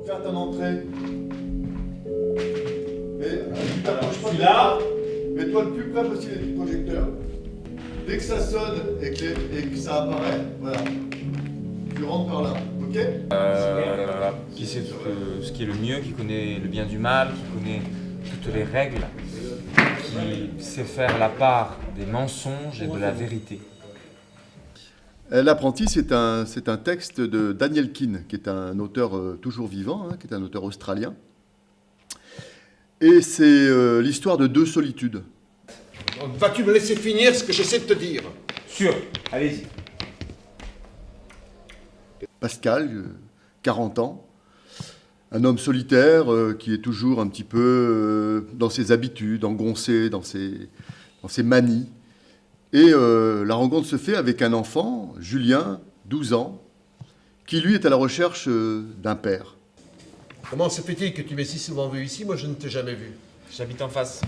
faire ton entrée. Mais tu t'approches pas là. Mets-toi le plus près possible du projecteur. Dès que ça sonne et que ça apparaît, voilà. Tu rentres par là, ok? Qui sait ce qui est le mieux, qui connaît le bien du mal, qui connaît toutes les règles, qui sait faire la part des mensonges et de la vérité. L'apprenti, c'est un texte de Daniel Keane, qui est un auteur toujours vivant, qui est un auteur australien. Et c'est l'histoire de deux solitudes. Vas-tu me laisser finir ce que j'essaie de te dire? Sûr, allez-y. Pascal, 40 ans, un homme solitaire qui est toujours un petit peu dans ses habitudes, engoncé dans ses manies. Et la rencontre se fait avec un enfant, Julien, 12 ans, qui lui est à la recherche d'un père. Comment se fait-il que tu m'aies si souvent vu ici? Moi, je ne t'ai jamais vu. J'habite en face.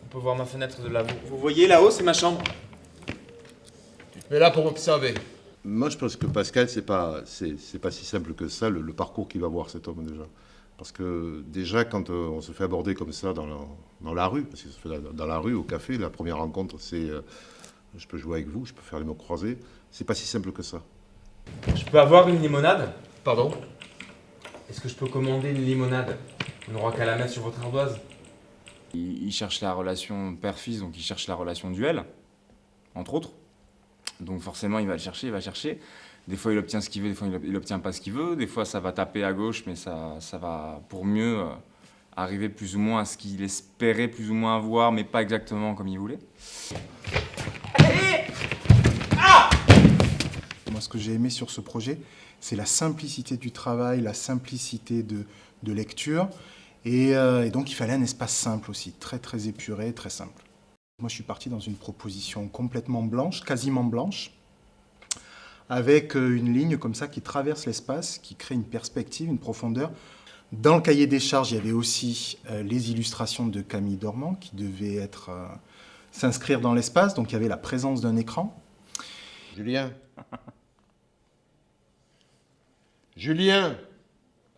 On peut voir ma fenêtre de là. Vous voyez là-haut, c'est ma chambre. Tu te mets là pour m'observer. Moi, je pense que Pascal, c'est pas si simple que ça, le parcours qu'il va voir, cet homme, déjà. Parce que, déjà, quand on se fait aborder comme ça dans la rue, parce que ça se fait dans la rue, au café, la première rencontre, c'est je peux jouer avec vous, je peux faire les mots croisés. C'est pas si simple que ça. Je peux avoir une limonade? Pardon? Est-ce que je peux commander une limonade? On n'aura qu'à la mettre sur votre ardoise. Il cherche la relation père-fils, donc il cherche la relation duel, entre autres. Donc forcément, il va le chercher, il va chercher. Des fois, il obtient ce qu'il veut, des fois, il obtient pas ce qu'il veut. Des fois, ça va taper à gauche, mais ça va pour mieux arriver plus ou moins à ce qu'il espérait plus ou moins avoir, mais pas exactement comme il voulait. Moi, ce que j'ai aimé sur ce projet, c'est la simplicité du travail, la simplicité de lecture. Et donc, il fallait un espace simple aussi, très, très épuré, très simple. Moi, je suis parti dans une proposition complètement blanche, quasiment blanche, avec une ligne comme ça qui traverse l'espace, qui crée une perspective, une profondeur. Dans le cahier des charges, il y avait aussi les illustrations de Camille Dormand qui devaient s'inscrire dans l'espace, donc il y avait la présence d'un écran. Julien. Julien.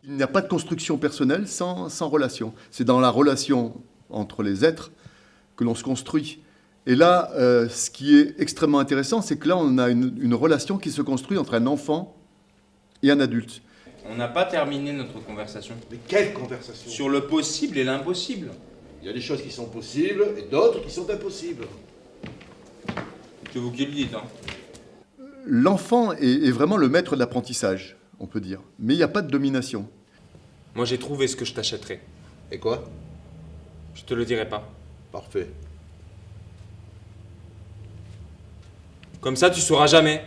Il n'y a pas de construction personnelle sans relation. C'est dans la relation entre les êtres que l'on se construit. Et là, ce qui est extrêmement intéressant, c'est que là, on a une relation qui se construit entre un enfant et un adulte. On n'a pas terminé notre conversation. Mais quelle conversation? Sur le possible et l'impossible. Il y a des choses qui sont possibles et d'autres qui sont impossibles. C'est vous qui le dites, hein. L'enfant est vraiment le maître de l'apprentissage, on peut dire. Mais il n'y a pas de domination. Moi, j'ai trouvé ce que je t'achèterais. Et quoi? Je te le dirai pas. Parfait. Comme ça, tu sauras jamais.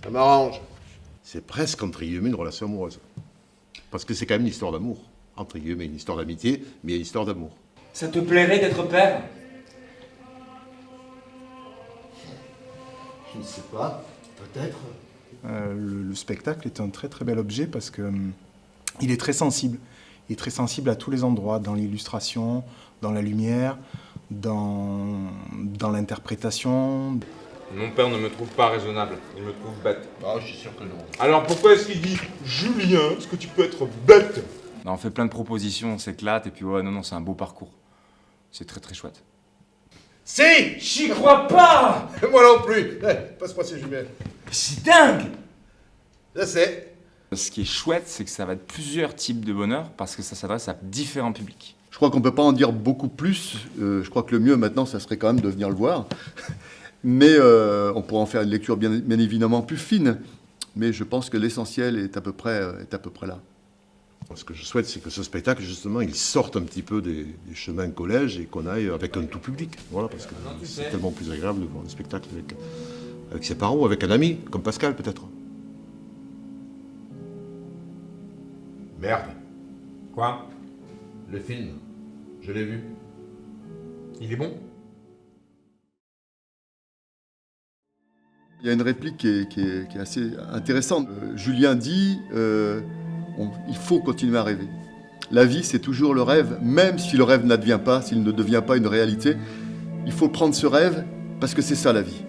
Ça m'arrange. C'est presque, entre guillemets, une relation amoureuse. Parce que c'est quand même une histoire d'amour. Entre guillemets, une histoire d'amitié, mais une histoire d'amour. Ça te plairait d'être père? Je ne sais pas. Peut-être. Le spectacle est un très très bel objet parce que il est très sensible. Il est très sensible à tous les endroits, dans l'illustration, dans la lumière, dans l'interprétation. Mon père ne me trouve pas raisonnable, il me trouve bête. Ah, je suis sûr que non. Alors pourquoi est-ce qu'il dit « Julien, est-ce que tu peux être bête ?» On fait plein de propositions, on s'éclate, et puis ouais, non, c'est un beau parcours. C'est très très chouette. Si! J'y crois pas! Moi non plus. Passe-moi ces jumelles. C'est dingue! Je sais. Ce qui est chouette, c'est que ça va être plusieurs types de bonheur, parce que ça s'adresse à différents publics. Je crois qu'on ne peut pas en dire beaucoup plus. Je crois que le mieux maintenant, ça serait quand même de venir le voir. Mais on pourra en faire une lecture bien évidemment plus fine. Mais je pense que l'essentiel est à peu près là. Ce que je souhaite, c'est que ce spectacle, justement, il sorte un petit peu des chemins collège et qu'on aille avec un tout public. Voilà, parce que c'est tellement plus agréable de voir un spectacle avec ses parents ou avec un ami, comme Pascal peut-être. Merde. Quoi? Le film. Je l'ai vu. Il est bon? Il y a une réplique qui est assez intéressante. Julien dit il faut continuer à rêver. La vie, c'est toujours le rêve, même si le rêve n'advient pas, s'il ne devient pas une réalité. Il faut prendre ce rêve parce que c'est ça la vie.